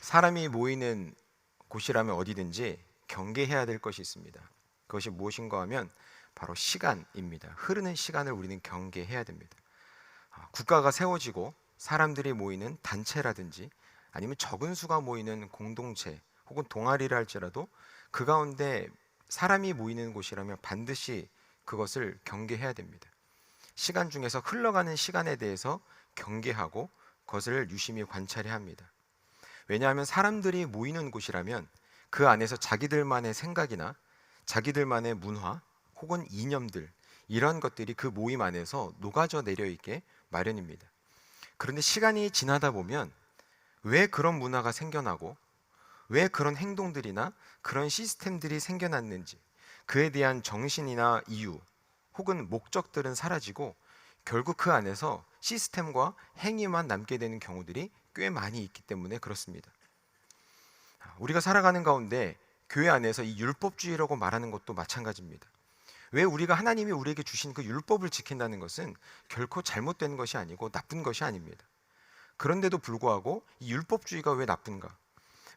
사람이 모이는 곳이라면 어디든지 경계해야 될 것이 있습니다. 그것이 무엇인가 하면 바로 시간입니다. 흐르는 시간을 우리는 경계해야 됩니다. 국가가 세워지고 사람들이 모이는 단체라든지 아니면 적은 수가 모이는 공동체 혹은 동아리를 할지라도 그 가운데 사람이 모이는 곳이라면 반드시 그것을 경계해야 됩니다. 시간 중에서 흘러가는 시간에 대해서 경계하고 그것을 유심히 관찰해야 합니다. 왜냐하면 사람들이 모이는 곳이라면 그 안에서 자기들만의 생각이나 자기들만의 문화 혹은 이념들, 이런 것들이 그 모임 안에서 녹아져 내려 있게 마련입니다. 그런데 시간이 지나다 보면 왜 그런 문화가 생겨나고 왜 그런 행동들이나 그런 시스템들이 생겨났는지, 그에 대한 정신이나 이유 혹은 목적들은 사라지고 결국 그 안에서 시스템과 행위만 남게 되는 경우들이 꽤 많이 있기 때문에 그렇습니다. 우리가 살아가는 가운데 교회 안에서 이 율법주의라고 말하는 것도 마찬가지입니다. 왜 우리가 하나님이 우리에게 주신 그 율법을 지킨다는 것은 결코 잘못된 것이 아니고 나쁜 것이 아닙니다. 그런데도 불구하고 이 율법주의가 왜 나쁜가?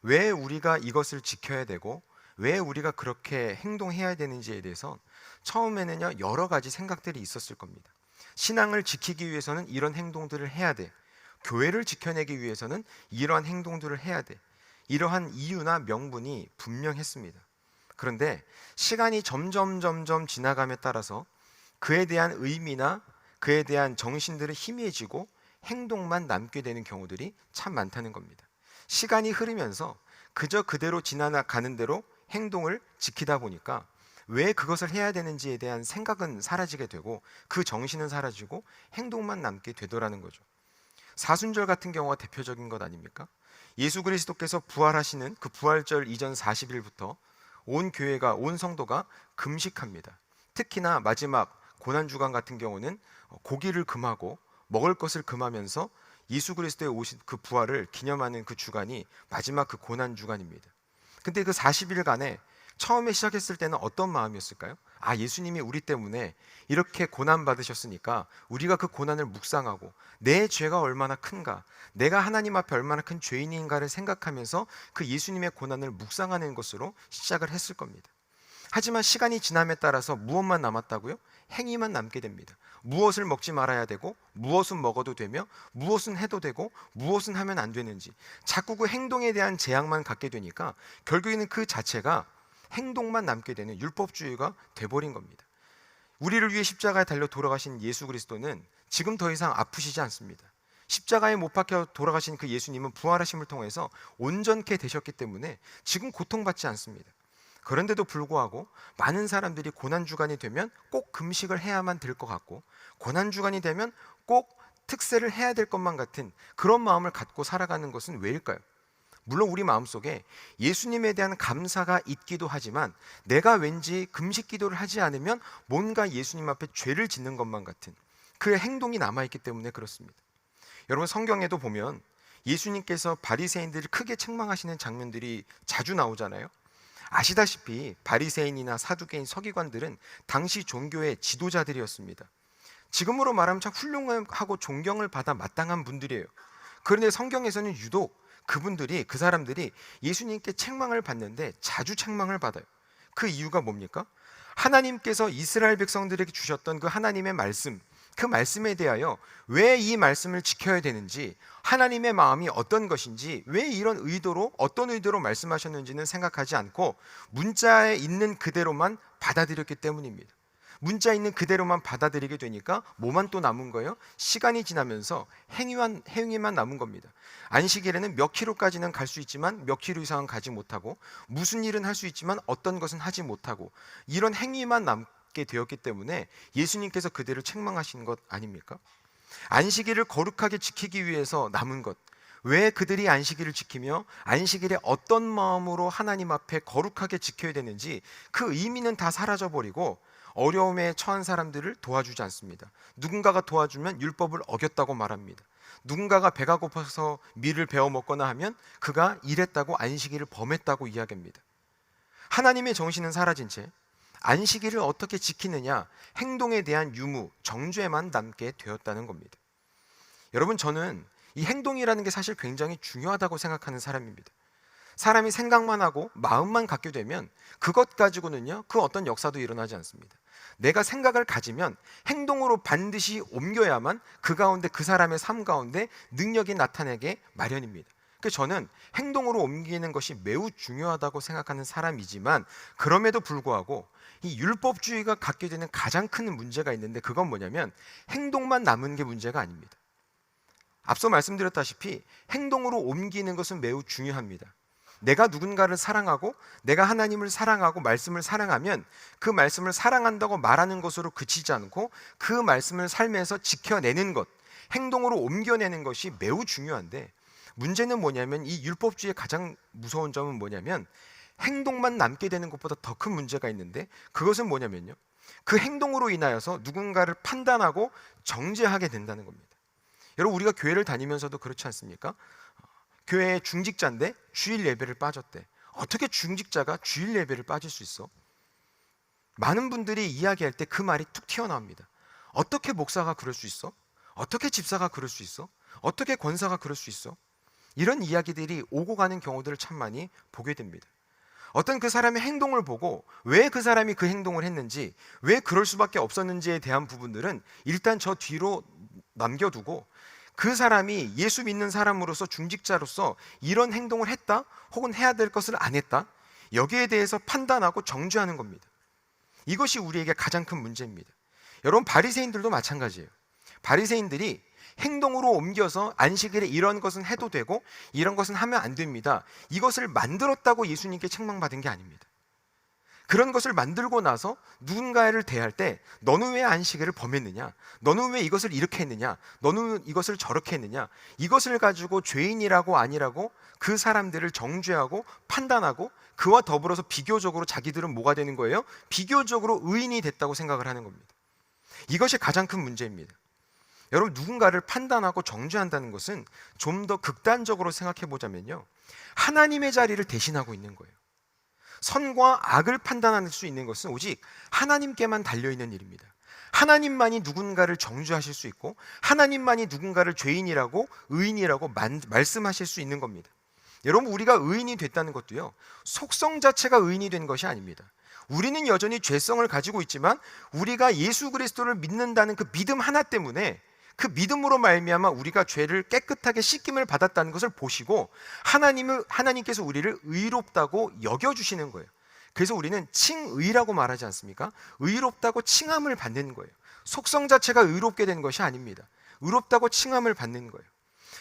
왜 우리가 이것을 지켜야 되고 왜 우리가 그렇게 행동해야 되는지에 대해서 처음에는요, 여러 가지 생각들이 있었을 겁니다. 신앙을 지키기 위해서는 이런 행동들을 해야 돼. 교회를 지켜내기 위해서는 이러한 행동들을 해야 돼. 이러한 이유나 명분이 분명했습니다. 그런데 시간이 점점 지나감에 따라서 그에 대한 의미나 그에 대한 정신들은 희미해지고 행동만 남게 되는 경우들이 참 많다는 겁니다. 시간이 흐르면서 그저 그대로 지나가는 대로 행동을 지키다 보니까 왜 그것을 해야 되는지에 대한 생각은 사라지게 되고 그 정신은 사라지고 행동만 남게 되더라는 거죠. 사순절 같은 경우가 대표적인 것 아닙니까? 예수 그리스도께서 부활하시는 그 부활절 이전 40일부터 온 교회가, 온 성도가 금식합니다. 특히나 마지막 고난주간 같은 경우는 고기를 금하고 먹을 것을 금하면서 예수 그리스도의 오신 그 부활을 기념하는 그 주간이 마지막 그 고난주간입니다. 근데 그 40일간에 처음에 시작했을 때는 어떤 마음이었을까요? 예수님이 우리 때문에 이렇게 고난 받으셨으니까 우리가 그 고난을 묵상하고 내 죄가 얼마나 큰가, 내가 하나님 앞에 얼마나 큰 죄인인가를 생각하면서 그 예수님의 고난을 묵상하는 것으로 시작을 했을 겁니다. 하지만 시간이 지남에 따라서 무엇만 남았다고요? 행위만 남게 됩니다. 무엇을 먹지 말아야 되고 무엇은 먹어도 되며 무엇은 해도 되고 무엇은 하면 안 되는지 자꾸 그 행동에 대한 제약만 갖게 되니까 결국에는 그 자체가 행동만 남게 되는 율법주의가 돼버린 겁니다. 우리를 위해 십자가에 달려 돌아가신 예수 그리스도는 지금 더 이상 아프시지 않습니다. 십자가에 못 박혀 돌아가신 그 예수님은 부활하심을 통해서 온전케 되셨기 때문에 지금 고통받지 않습니다. 그런데도 불구하고 많은 사람들이 고난주간이 되면 꼭 금식을 해야만 될 것 같고 고난주간이 되면 꼭 특세를 해야 될 것만 같은 그런 마음을 갖고 살아가는 것은 왜일까요? 물론 우리 마음속에 예수님에 대한 감사가 있기도 하지만 내가 왠지 금식 기도를 하지 않으면 뭔가 예수님 앞에 죄를 짓는 것만 같은 그 행동이 남아있기 때문에 그렇습니다. 여러분, 성경에도 보면 예수님께서 바리새인들을 크게 책망하시는 장면들이 자주 나오잖아요. 아시다시피 바리새인이나 사두개인, 서기관들은 당시 종교의 지도자들이었습니다. 지금으로 말하면 참 훌륭하고 존경을 받아 마땅한 분들이에요. 그런데 성경에서는 유독 그 사람들이 예수님께 책망을 받는데 자주 책망을 받아요. 그 이유가 뭡니까? 하나님께서 이스라엘 백성들에게 주셨던 그 하나님의 말씀, 그 말씀에 대하여 왜 이 말씀을 지켜야 되는지, 하나님의 마음이 어떤 것인지, 왜 이런 의도로, 어떤 의도로 말씀하셨는지는 생각하지 않고 문자에 있는 그대로만 받아들였기 때문입니다. 문자 있는 그대로만 받아들이게 되니까 뭐만 또 남은 거예요? 시간이 지나면서 행위만 남은 겁니다. 안식일에는 몇 킬로까지는 갈 수 있지만 몇 킬로 이상은 가지 못하고, 무슨 일은 할 수 있지만 어떤 것은 하지 못하고, 이런 행위만 남게 되었기 때문에 예수님께서 그들을 책망하신 것 아닙니까? 안식일을 거룩하게 지키기 위해서 남은 것, 왜 그들이 안식일을 지키며 안식일에 어떤 마음으로 하나님 앞에 거룩하게 지켜야 되는지 그 의미는 다 사라져버리고 어려움에 처한 사람들을 도와주지 않습니다. 누군가가 도와주면 율법을 어겼다고 말합니다. 누군가가 배가 고파서 밀을 베어 먹거나 하면 그가 이랬다고 안식일을 범했다고 이야기합니다. 하나님의 정신은 사라진 채 안식일을 어떻게 지키느냐, 행동에 대한 유무, 정죄만 남게 되었다는 겁니다. 여러분, 저는 이 행동이라는 게 사실 굉장히 중요하다고 생각하는 사람입니다. 사람이 생각만 하고 마음만 갖게 되면 그것 가지고는요, 그 어떤 역사도 일어나지 않습니다. 내가 생각을 가지면 행동으로 반드시 옮겨야만 그 가운데, 그 사람의 삶 가운데 능력이 나타나게 마련입니다. 그래서 저는 행동으로 옮기는 것이 매우 중요하다고 생각하는 사람이지만, 그럼에도 불구하고 이 율법주의가 갖게 되는 가장 큰 문제가 있는데, 그건 뭐냐면 행동만 남은 게 문제가 아닙니다. 앞서 말씀드렸다시피 행동으로 옮기는 것은 매우 중요합니다. 내가 누군가를 사랑하고 내가 하나님을 사랑하고 말씀을 사랑하면 그 말씀을 사랑한다고 말하는 것으로 그치지 않고 그 말씀을 삶에서 지켜내는 것, 행동으로 옮겨내는 것이 매우 중요한데, 문제는 뭐냐면 이 율법주의의 가장 무서운 점은 뭐냐면 행동만 남게 되는 것보다 더 큰 문제가 있는데, 그것은 뭐냐면요, 그 행동으로 인하여서 누군가를 판단하고 정죄하게 된다는 겁니다. 여러분, 우리가 교회를 다니면서도 그렇지 않습니까? 교회에 중직자인데 주일 예배를 빠졌대. 어떻게 중직자가 주일 예배를 빠질 수 있어? 많은 분들이 이야기할 때 그 말이 툭 튀어나옵니다. 어떻게 목사가 그럴 수 있어? 어떻게 집사가 그럴 수 있어? 어떻게 권사가 그럴 수 있어? 이런 이야기들이 오고 가는 경우들을 참 많이 보게 됩니다. 어떤 그 사람의 행동을 보고 왜 그 사람이 그 행동을 했는지, 왜 그럴 수밖에 없었는지에 대한 부분들은 일단 저 뒤로 남겨두고, 그 사람이 예수 믿는 사람으로서, 중직자로서 이런 행동을 했다 혹은 해야 될 것을 안 했다, 여기에 대해서 판단하고 정죄하는 겁니다. 이것이 우리에게 가장 큰 문제입니다. 여러분, 바리새인들도 마찬가지예요. 바리새인들이 행동으로 옮겨서 안식일에 이런 것은 해도 되고 이런 것은 하면 안 됩니다, 이것을 만들었다고 예수님께 책망받은 게 아닙니다. 그런 것을 만들고 나서 누군가를 대할 때 너는 왜 안식일을 범했느냐, 너는 왜 이것을 이렇게 했느냐, 너는 이것을 저렇게 했느냐, 이것을 가지고 죄인이라고 아니라고 그 사람들을 정죄하고 판단하고, 그와 더불어서 비교적으로 자기들은 뭐가 되는 거예요? 비교적으로 의인이 됐다고 생각을 하는 겁니다. 이것이 가장 큰 문제입니다. 여러분, 누군가를 판단하고 정죄한다는 것은 좀 더 극단적으로 생각해 보자면요, 하나님의 자리를 대신하고 있는 거예요. 선과 악을 판단할 수 있는 것은 오직 하나님께만 달려있는 일입니다. 하나님만이 누군가를 정죄하실 수 있고 하나님만이 누군가를 죄인이라고, 의인이라고 말씀하실 수 있는 겁니다. 여러분, 우리가 의인이 됐다는 것도요, 속성 자체가 의인이 된 것이 아닙니다. 우리는 여전히 죄성을 가지고 있지만 우리가 예수 그리스도를 믿는다는 그 믿음 하나 때문에, 그 믿음으로 말미암아 우리가 죄를 깨끗하게 씻김을 받았다는 것을 보시고 하나님께서 우리를 의롭다고 여겨주시는 거예요. 그래서 우리는 칭의라고 말하지 않습니까? 의롭다고 칭함을 받는 거예요. 속성 자체가 의롭게 된 것이 아닙니다. 의롭다고 칭함을 받는 거예요.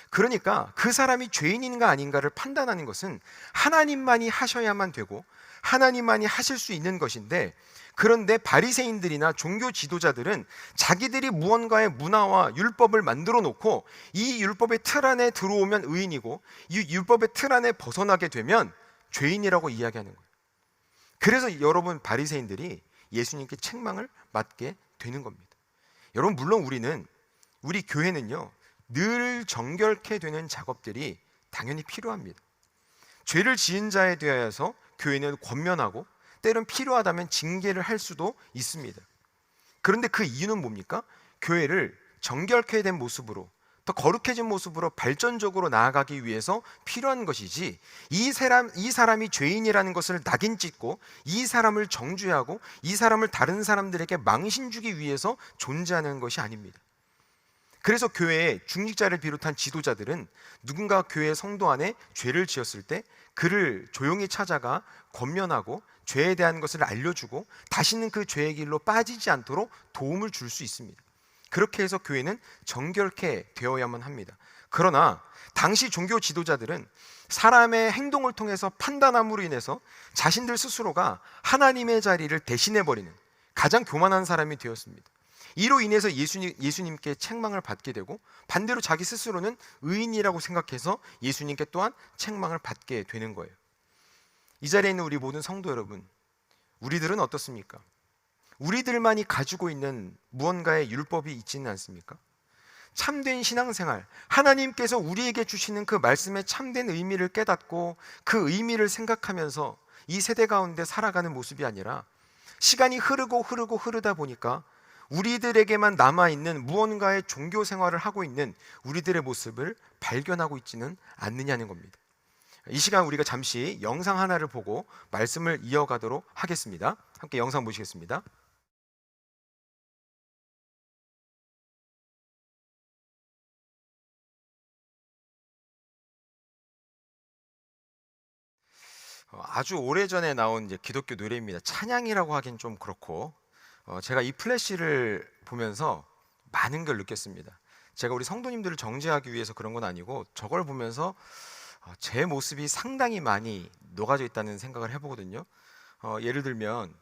그러니까 그 사람이 죄인인가 아닌가를 판단하는 것은 하나님만이 하셔야만 되고 하나님만이 하실 수 있는 것인데, 그런데 바리새인들이나 종교 지도자들은 자기들이 무언가의 문화와 율법을 만들어 놓고 이 율법의 틀 안에 들어오면 의인이고 이 율법의 틀 안에 벗어나게 되면 죄인이라고 이야기하는 거예요. 그래서 여러분, 바리새인들이 예수님께 책망을 받게 되는 겁니다. 여러분, 물론 우리 교회는요, 늘 정결케 되는 작업들이 당연히 필요합니다. 죄를 지은 자에 대하여서 교회는 권면하고 때론 필요하다면 징계를 할 수도 있습니다. 그런데 그 이유는 뭡니까? 교회를 정결케 된 모습으로, 더 거룩해진 모습으로 발전적으로 나아가기 위해서 필요한 것이지, 이 사람이 죄인이라는 것을 낙인 찍고 이 사람을 정죄하고 이 사람을 다른 사람들에게 망신 주기 위해서 존재하는 것이 아닙니다. 그래서 교회의 중직자를 비롯한 지도자들은 누군가 교회 성도 안에 죄를 지었을 때 그를 조용히 찾아가 권면하고 죄에 대한 것을 알려주고 다시는 그 죄의 길로 빠지지 않도록 도움을 줄 수 있습니다. 그렇게 해서 교회는 정결케 되어야만 합니다. 그러나 당시 종교 지도자들은 사람의 행동을 통해서 판단함으로 인해서 자신들 스스로가 하나님의 자리를 대신해버리는 가장 교만한 사람이 되었습니다. 이로 인해서 예수님께 책망을 받게 되고, 반대로 자기 스스로는 의인이라고 생각해서 예수님께 또한 책망을 받게 되는 거예요. 이 자리에 있는 우리 모든 성도 여러분, 우리들은 어떻습니까? 우리들만이 가지고 있는 무언가의 율법이 있지는 않습니까? 참된 신앙생활, 하나님께서 우리에게 주시는 그 말씀의 참된 의미를 깨닫고 그 의미를 생각하면서 이 세대 가운데 살아가는 모습이 아니라, 시간이 흐르다 보니까 우리들에게만 남아있는 무언가의 종교 생활을 하고 있는 우리들의 모습을 발견하고 있지는 않느냐는 겁니다. 이 시간 우리가 잠시 영상 하나를 보고 말씀을 이어가도록 하겠습니다. 함께 영상 보시겠습니다. 아주 오래전에 나온 이제 기독교 노래입니다. 찬양이라고 하긴 좀 그렇고, 제가 이 플래시를 보면서 많은 걸 느꼈습니다. 제가 우리 성도님들을 정죄하기 위해서 그런 건 아니고, 저걸 보면서 제 모습이 상당히 많이 녹아져 있다는 생각을 해보거든요. 예를 들면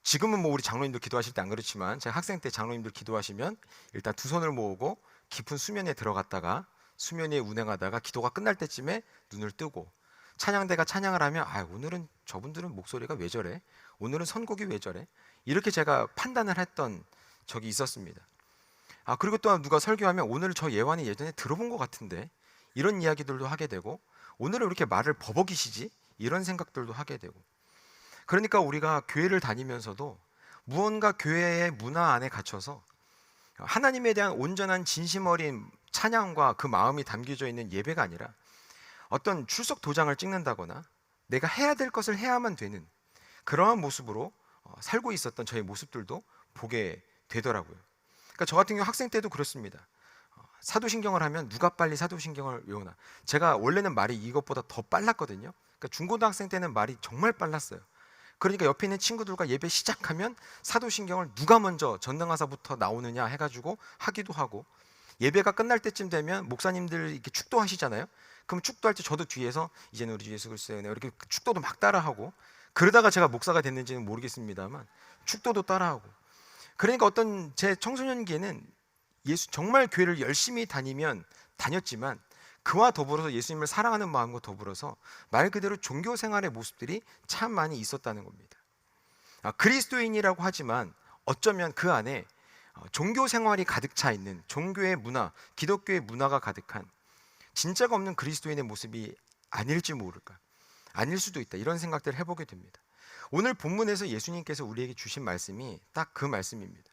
지금은 뭐 우리 장로님들 기도하실 때 안 그렇지만, 제가 학생 때 장로님들 기도하시면 일단 두 손을 모으고 깊은 수면에 들어갔다가 수면 위에 운행하다가 기도가 끝날 때쯤에 눈을 뜨고, 찬양대가 찬양을 하면 오늘은 저분들은 목소리가 왜 저래? 오늘은 선곡이 왜 저래? 이렇게 제가 판단을 했던 적이 있었습니다. 그리고 또한 누가 설교하면 오늘 저 예완이 예전에 들어본 것 같은데, 이런 이야기들도 하게 되고, 오늘은 왜 이렇게 말을 버벅이시지? 이런 생각들도 하게 되고. 그러니까 우리가 교회를 다니면서도 무언가 교회의 문화 안에 갇혀서 하나님에 대한 온전한 진심 어린 찬양과 그 마음이 담겨져 있는 예배가 아니라 어떤 출석 도장을 찍는다거나 내가 해야 될 것을 해야만 되는 그러한 모습으로 살고 있었던 저의 모습들도 보게 되더라고요. 그러니까 저 같은 경우 학생 때도 그렇습니다. 사도신경을 하면 누가 빨리 사도신경을 외우나. 제가 원래는 말이 이것보다 더 빨랐거든요. 그러니까 중고등학생 때는 말이 정말 빨랐어요. 그러니까 옆에 있는 친구들과 예배 시작하면 사도신경을 누가 먼저 전능하사부터 나오느냐 해가지고 하기도 하고, 예배가 끝날 때쯤 되면 목사님들 이렇게 축도하시잖아요. 그럼 축도할 때 저도 뒤에서 이제는 우리 주 예수 그리스도의 은혜와 이렇게 축도도 막 따라하고, 그러다가 제가 목사가 됐는지는 모르겠습니다만 축도도 따라하고. 그러니까 어떤 제 청소년기에는 정말 교회를 열심히 다녔지만 그와 더불어서 예수님을 사랑하는 마음과 더불어서 말 그대로 종교 생활의 모습들이 참 많이 있었다는 겁니다. 그리스도인이라고 하지만 어쩌면 그 안에 종교 생활이 가득 차 있는, 종교의 문화, 기독교의 문화가 가득한 진짜가 없는 그리스도인의 모습이 아닐지 모를까, 아닐 수도 있다, 이런 생각들을 해보게 됩니다. 오늘 본문에서 예수님께서 우리에게 주신 말씀이 딱 그 말씀입니다.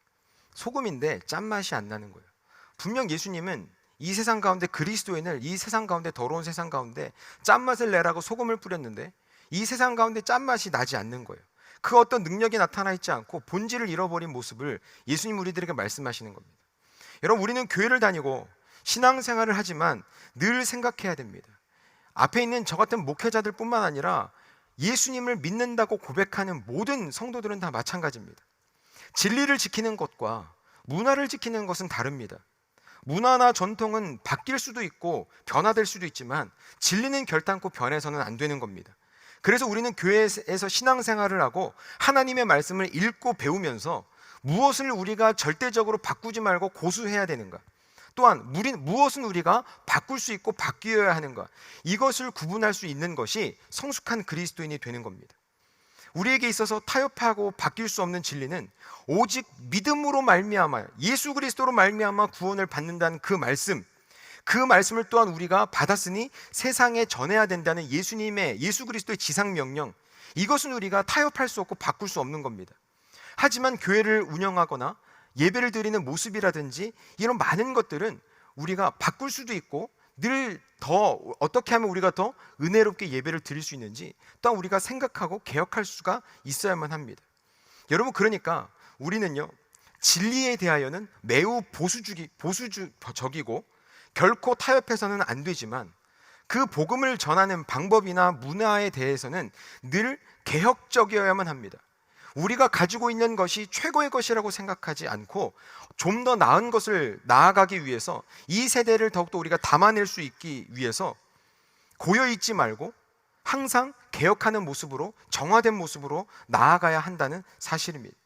소금인데 짠맛이 안 나는 거예요. 분명 예수님은 이 세상 가운데 그리스도인을, 이 세상 가운데, 더러운 세상 가운데 짠맛을 내라고 소금을 뿌렸는데 이 세상 가운데 짠맛이 나지 않는 거예요. 그 어떤 능력이 나타나 있지 않고 본질을 잃어버린 모습을 예수님 우리들에게 말씀하시는 겁니다. 여러분, 우리는 교회를 다니고 신앙생활을 하지만 늘 생각해야 됩니다. 앞에 있는 저 같은 목회자들 뿐만 아니라 예수님을 믿는다고 고백하는 모든 성도들은 다 마찬가지입니다. 진리를 지키는 것과 문화를 지키는 것은 다릅니다. 문화나 전통은 바뀔 수도 있고 변화될 수도 있지만 진리는 결단코 변해서는 안 되는 겁니다. 그래서 우리는 교회에서 신앙생활을 하고 하나님의 말씀을 읽고 배우면서 무엇을 우리가 절대적으로 바꾸지 말고 고수해야 되는가, 또한 무엇은 우리가 바꿀 수 있고 바뀌어야 하는가, 이것을 구분할 수 있는 것이 성숙한 그리스도인이 되는 겁니다. 우리에게 있어서 타협하고 바뀔 수 없는 진리는 오직 믿음으로 말미암아, 예수 그리스도로 말미암아 구원을 받는다는 그 말씀을 또한 우리가 받았으니 세상에 전해야 된다는 예수 그리스도의 지상 명령, 이것은 우리가 타협할 수 없고 바꿀 수 없는 겁니다. 하지만 교회를 운영하거나 예배를 드리는 모습이라든지 이런 많은 것들은 우리가 바꿀 수도 있고, 늘 더 어떻게 하면 우리가 더 은혜롭게 예배를 드릴 수 있는지 또한 우리가 생각하고 개혁할 수가 있어야만 합니다. 여러분, 그러니까 우리는요, 진리에 대하여는 매우 보수적이고 결코 타협해서는 안 되지만 그 복음을 전하는 방법이나 문화에 대해서는 늘 개혁적이어야만 합니다. 우리가 가지고 있는 것이 최고의 것이라고 생각하지 않고 좀 더 나은 것을 나아가기 위해서, 이 세대를 더욱더 우리가 담아낼 수 있기 위해서 고여있지 말고 항상 개혁하는 모습으로, 정화된 모습으로 나아가야 한다는 사실입니다.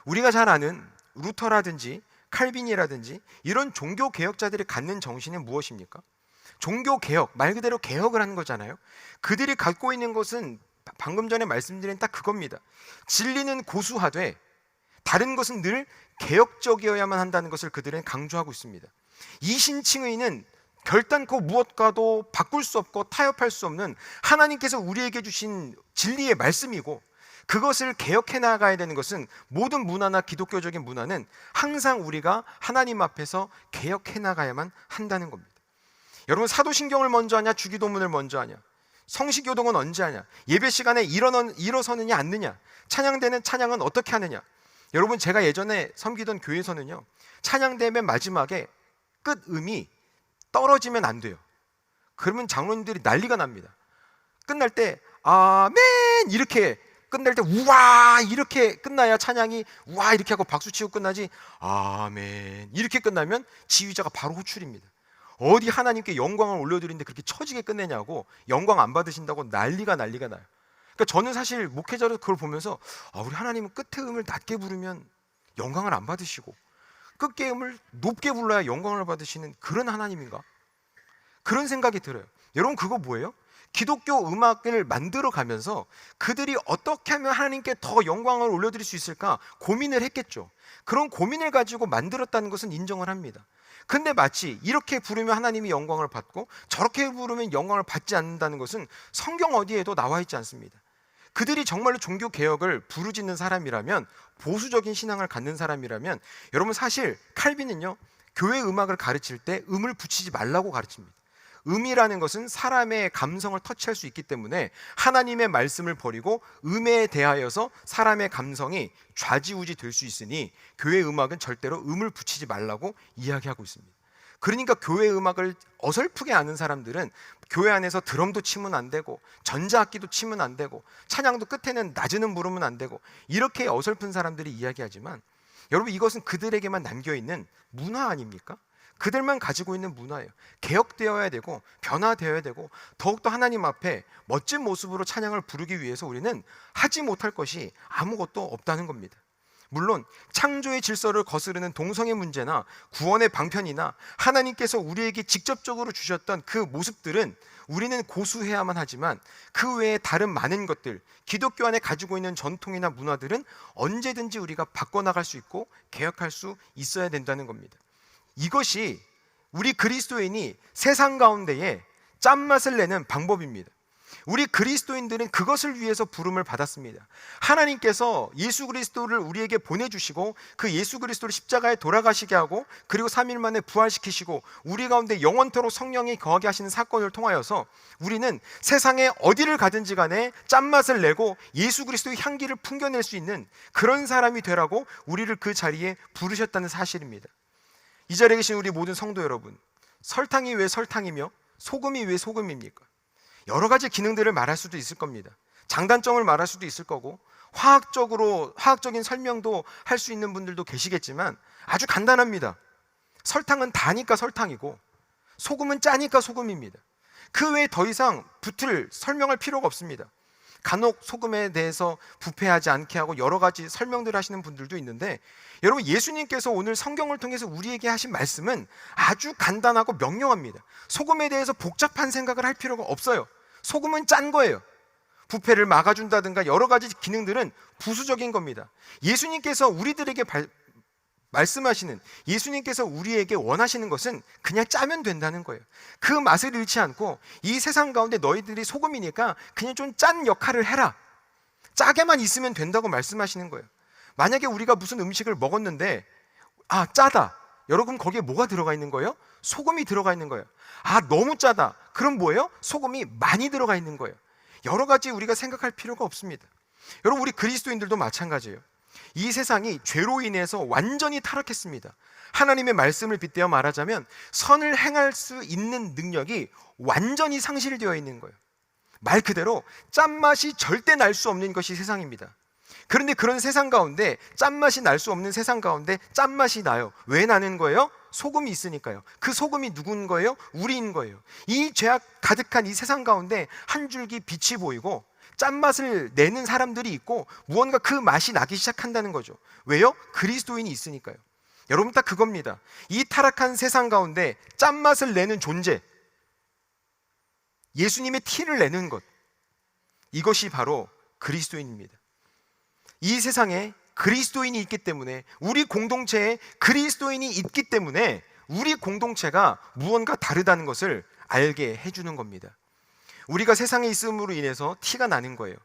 우리가 잘 아는 루터라든지 칼빈이라든지 이런 종교 개혁자들이 갖는 정신은 무엇입니까? 종교 개혁, 말 그대로 개혁을 하는 거잖아요. 그들이 갖고 있는 것은 방금 전에 말씀드린 딱 그겁니다. 진리는 고수하되 다른 것은 늘 개혁적이어야만 한다는 것을 그들은 강조하고 있습니다. 이신칭의는 결단코 무엇과도 바꿀 수 없고 타협할 수 없는 하나님께서 우리에게 주신 진리의 말씀이고, 그것을 개혁해 나가야 되는 것은 모든 문화나 기독교적인 문화는 항상 우리가 하나님 앞에서 개혁해 나가야만 한다는 겁니다. 여러분, 사도신경을 먼저 하냐 주기도문을 먼저 하냐? 성시교동은 언제 하냐? 예배 시간에 일어서느냐 않느냐? 찬양대는 찬양은 어떻게 하느냐? 여러분, 제가 예전에 섬기던 교회에서는요, 찬양대 맨 마지막에 끝음이 떨어지면 안 돼요. 그러면 장로님들이 난리가 납니다. 끝날 때 아멘 이렇게 끝날 때 우와 이렇게 끝나야 찬양이 우와 이렇게 하고 박수치고 끝나지, 아멘 이렇게 끝나면 지휘자가 바로 호출입니다. 어디 하나님께 영광을 올려드리는데 그렇게 처지게 끝내냐고, 영광 안 받으신다고 난리가 나요. 그러니까 저는 사실 목회자로 그걸 보면서 우리 하나님은 끝에 음을 낮게 부르면 영광을 안 받으시고 끝에 음을 높게 불러야 영광을 받으시는 그런 하나님인가? 그런 생각이 들어요. 여러분, 그거 뭐예요? 기독교 음악을 만들어 가면서 그들이 어떻게 하면 하나님께 더 영광을 올려드릴 수 있을까 고민을 했겠죠. 그런 고민을 가지고 만들었다는 것은 인정을 합니다. 근데 마치 이렇게 부르면 하나님이 영광을 받고 저렇게 부르면 영광을 받지 않는다는 것은 성경 어디에도 나와 있지 않습니다. 그들이 정말로 종교 개혁을 부르짖는 사람이라면, 보수적인 신앙을 갖는 사람이라면, 여러분 사실 칼빈은요, 교회 음악을 가르칠 때 음을 붙이지 말라고 가르칩니다. 음이라는 것은 사람의 감성을 터치할 수 있기 때문에 하나님의 말씀을 버리고 음에 대하여서 사람의 감성이 좌지우지 될 수 있으니 교회 음악은 절대로 음을 붙이지 말라고 이야기하고 있습니다. 그러니까 교회 음악을 어설프게 아는 사람들은 교회 안에서 드럼도 치면 안 되고 전자악기도 치면 안 되고 찬양도 끝에는 낮은 부르면 안 되고 이렇게 어설픈 사람들이 이야기하지만, 여러분 이것은 그들에게만 남겨있는 문화 아닙니까? 그들만 가지고 있는 문화예요. 개혁되어야 되고 변화되어야 되고 더욱더 하나님 앞에 멋진 모습으로 찬양을 부르기 위해서 우리는 하지 못할 것이 아무것도 없다는 겁니다. 물론 창조의 질서를 거스르는 동성애 문제나 구원의 방편이나 하나님께서 우리에게 직접적으로 주셨던 그 모습들은 우리는 고수해야만 하지만, 그 외에 다른 많은 것들, 기독교 안에 가지고 있는 전통이나 문화들은 언제든지 우리가 바꿔나갈 수 있고 개혁할 수 있어야 된다는 겁니다. 이것이 우리 그리스도인이 세상 가운데에 짠맛을 내는 방법입니다. 우리 그리스도인들은 그것을 위해서 부름을 받았습니다. 하나님께서 예수 그리스도를 우리에게 보내주시고 그 예수 그리스도를 십자가에 돌아가시게 하고 그리고 3일 만에 부활시키시고 우리 가운데 영원토록 성령이 거하게 하시는 사건을 통하여서 우리는 세상에 어디를 가든지 간에 짠맛을 내고 예수 그리스도의 향기를 풍겨낼 수 있는 그런 사람이 되라고 우리를 그 자리에 부르셨다는 사실입니다. 이 자리에 계신 우리 모든 성도 여러분, 설탕이 왜 설탕이며 소금이 왜 소금입니까? 여러 가지 기능들을 말할 수도 있을 겁니다. 장단점을 말할 수도 있을 거고 화학적인 설명도 할 수 있는 분들도 계시겠지만 아주 간단합니다. 설탕은 다니까 설탕이고 소금은 짜니까 소금입니다. 그 외에 더 이상 설명할 필요가 없습니다. 간혹 소금에 대해서 부패하지 않게 하고 여러 가지 설명들 하시는 분들도 있는데, 여러분 예수님께서 오늘 성경을 통해서 우리에게 하신 말씀은 아주 간단하고 명료합니다. 소금에 대해서 복잡한 생각을 할 필요가 없어요. 소금은 짠 거예요. 부패를 막아준다든가 여러 가지 기능들은 부수적인 겁니다. 예수님께서 우리들에게 말씀하시는, 예수님께서 우리에게 원하시는 것은 그냥 짜면 된다는 거예요. 그 맛을 잃지 않고 이 세상 가운데 너희들이 소금이니까 그냥 좀 짠 역할을 해라, 짜게만 있으면 된다고 말씀하시는 거예요. 만약에 우리가 무슨 음식을 먹었는데 짜다, 여러분 거기에 뭐가 들어가 있는 거예요? 소금이 들어가 있는 거예요. 너무 짜다, 그럼 뭐예요? 소금이 많이 들어가 있는 거예요. 여러 가지 우리가 생각할 필요가 없습니다. 여러분 우리 그리스도인들도 마찬가지예요. 이 세상이 죄로 인해서 완전히 타락했습니다. 하나님의 말씀을 빗대어 말하자면 선을 행할 수 있는 능력이 완전히 상실되어 있는 거예요. 말 그대로 짠맛이 절대 날 수 없는 것이 세상입니다. 그런데 그런 세상 가운데 짠맛이 날 수 없는 세상 가운데 짠맛이 나요. 왜 나는 거예요? 소금이 있으니까요. 그 소금이 누군 거예요? 우리인 거예요. 이 죄악 가득한 이 세상 가운데 한 줄기 빛이 보이고 짠맛을 내는 사람들이 있고 무언가 그 맛이 나기 시작한다는 거죠. 왜요? 그리스도인이 있으니까요. 여러분 딱 그겁니다. 이 타락한 세상 가운데 짠맛을 내는 존재, 예수님의 티를 내는 것, 이것이 바로 그리스도인입니다. 이 세상에 그리스도인이 있기 때문에, 우리 공동체에 그리스도인이 있기 때문에 우리 공동체가 무언가 다르다는 것을 알게 해주는 겁니다. 우리가 세상에 있음으로 인해서 티가 나는 거예요.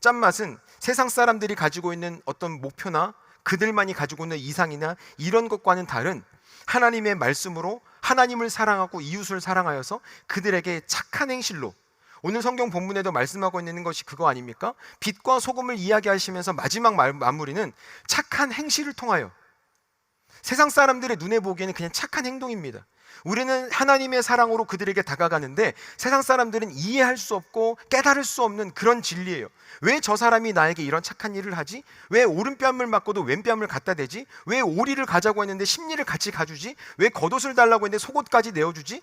짠맛은 세상 사람들이 가지고 있는 어떤 목표나 그들만이 가지고 있는 이상이나 이런 것과는 다른 하나님의 말씀으로 하나님을 사랑하고 이웃을 사랑하여서 그들에게 착한 행실로 오늘 성경 본문에도 말씀하고 있는 것이 그거 아닙니까? 빛과 소금을 이야기하시면서 마지막 마무리는 착한 행실을 통하여, 세상 사람들의 눈에 보기에는 그냥 착한 행동입니다. 우리는 하나님의 사랑으로 그들에게 다가가는데 세상 사람들은 이해할 수 없고 깨달을 수 없는 그런 진리예요. 왜 저 사람이 나에게 이런 착한 일을 하지? 왜 오른뺨을 맞고도 왼뺨을 갖다 대지? 왜 오리를 가자고 했는데 십리를 같이 가주지? 왜 겉옷을 달라고 했는데 속옷까지 내어주지?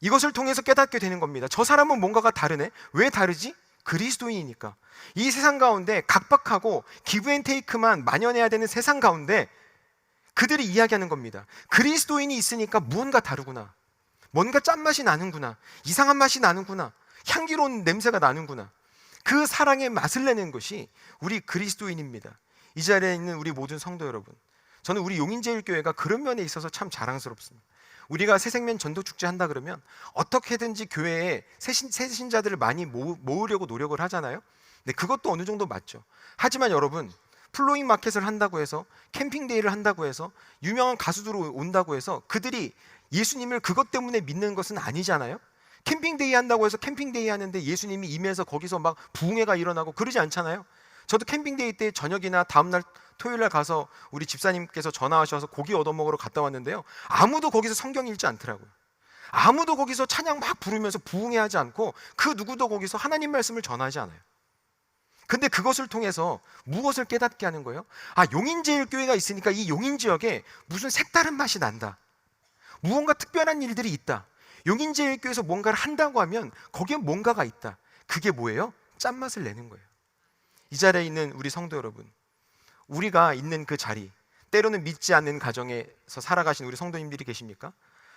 이것을 통해서 깨닫게 되는 겁니다. 저 사람은 뭔가가 다르네. 왜 다르지? 그리스도인이니까. 이 세상 가운데 각박하고 기브앤테이크만 만연해야 되는 세상 가운데 그들이 이야기하는 겁니다. 그리스도인이 있으니까 무언가 다르구나. 뭔가 짠맛이 나는구나. 이상한 맛이 나는구나. 향기로운 냄새가 나는구나. 그 사랑의 맛을 내는 것이 우리 그리스도인입니다. 이 자리에 있는 우리 모든 성도 여러분, 저는 우리 용인제일교회가 그런 면에 있어서 참 자랑스럽습니다. 우리가 새생명 전도축제 한다 그러면 어떻게든지 교회에 새신자들을 많이 모으려고 노력을 하잖아요. 근데 그것도 어느 정도 맞죠. 하지만 여러분, 플로잉 마켓을 한다고 해서, 캠핑데이를 한다고 해서, 유명한 가수들이 온다고 해서 그들이 예수님을 그것 때문에 믿는 것은 아니잖아요. 캠핑데이 한다고 해서 캠핑데이 하는데 예수님이 임해서 거기서 막 부흥회가 일어나고 그러지 않잖아요. 저도 캠핑데이 때 저녁이나 다음날 토요일날 가서 우리 집사님께서 전화하셔서 고기 얻어먹으러 갔다 왔는데요, 아무도 거기서 성경 읽지 않더라고요. 아무도 거기서 찬양 막 부르면서 부흥회하지 않고 그 누구도 거기서 하나님 말씀을 전하지 않아요. 근데 그것을 통해서 무엇을 깨닫게 하는 거예요? 아, 용인제일교회가 있으니까 이 용인지역에 무슨 색다른 맛이 난다. 무언가 특별한 일들이 있다. 용인제일교회에서 뭔가를 한다고 하면 거기에 뭔가가 있다. 그게 뭐예요? 짠맛을 내는 거예요. 이 자리에 있는 우리 성도 여러분, 우리가 있는 그 자리, 때로는 믿지 않는 가정에서 살아가신 우리 성도님들이 계십니까?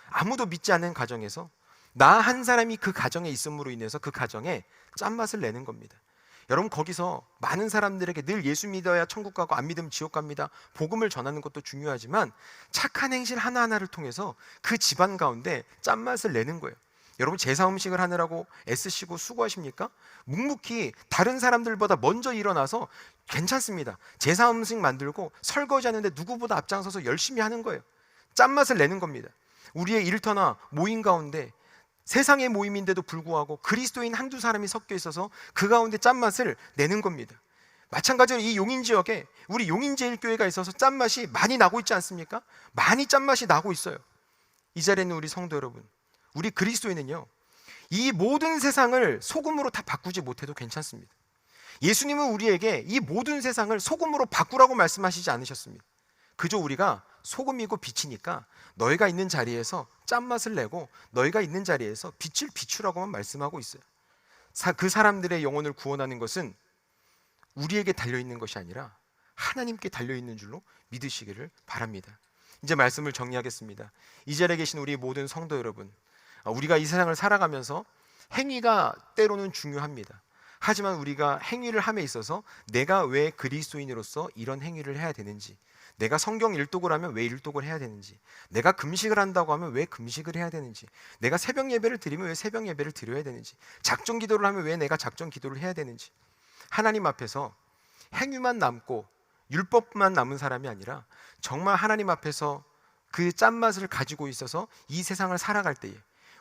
아무도 믿지 않는 가정에서 나 한 사람이 그 가정에 있음으로 인해서 그 가정에 짠맛을 내는 겁니다. 여러분, 거기서 많은 사람들에게 늘 예수 믿어야 천국 가고 안 믿으면 지옥 갑니다, 복음을 전하는 것도 중요하지만 착한 행실 하나하나를 통해서 그 집안 가운데 짠맛을 내는 거예요. 여러분, 제사 음식을 하느라고 애쓰시고 수고하십니까? 묵묵히 다른 사람들보다 먼저 일어나서 괜찮습니다. 제사 음식 만들고 설거지 하는데 누구보다 앞장서서 열심히 하는 거예요. 짠맛을 내는 겁니다. 우리의 일터나 모임 가운데 세상의 모임인데도 불구하고 그리스도인 한두 사람이 섞여 있어서 그 가운데 짠맛을 내는 겁니다. 마찬가지로 이 용인지역에 우리 용인제일교회가 있어서 짠맛이 많이 나고 있지 않습니까? 많이 짠맛이 나고 있어요. 이 자리에 있는 우리 성도 여러분, 우리 그리스도인은요, 이 모든 세상을 소금으로 다 바꾸지 못해도 괜찮습니다. 예수님은 우리에게 이 모든 세상을 소금으로 바꾸라고 말씀하시지 않으셨습니다. 그저 우리가 소금이고 빛이니까 너희가 있는 자리에서 짠맛을 내고 너희가 있는 자리에서 빛을 비추라고만 말씀하고 있어요. 그 사람들의 영혼을 구원하는 것은 우리에게 달려있는 것이 아니라 하나님께 달려있는 줄로 믿으시기를 바랍니다. 이제 말씀을 정리하겠습니다. 이 자리에 계신 우리 모든 성도 여러분, 우리가 이 세상을 살아가면서 행위가 때로는 중요합니다. 하지만 우리가 행위를 함에 있어서 내가 왜 그리스도인으로서 이런 행위를 해야 되는지, 내가 성경 일독을 하면 왜 일독을 해야 되는지, 내가 금식을 한다고 하면 왜 금식을 해야 되는지, 내가 새벽 예배를 드리면 왜 새벽 예배를 드려야 되는지, 작정 기도를 하면 왜 내가 작정 기도를 해야 되는지, 하나님 앞에서 행위만 남고 율법만 남은 사람이 아니라 정말 하나님 앞에서 그 짠맛을 가지고 있어서 이 세상을 살아갈 때에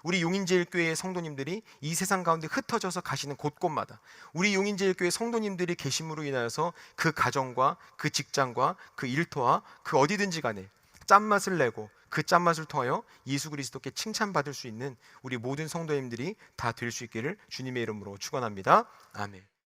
우리 용인제일교회의 성도님들이 이 세상 가운데 흩어져서 가시는 곳곳마다 우리 용인제일교회 성도님들이 계심으로 인하여서 그 가정과 그 직장과 그 일터와 그 어디든지 간에 짠맛을 내고 그 짠맛을 통하여 예수 그리스도께 칭찬받을 수 있는 우리 모든 성도님들이 다 될 수 있기를 주님의 이름으로 축원합니다. 아멘.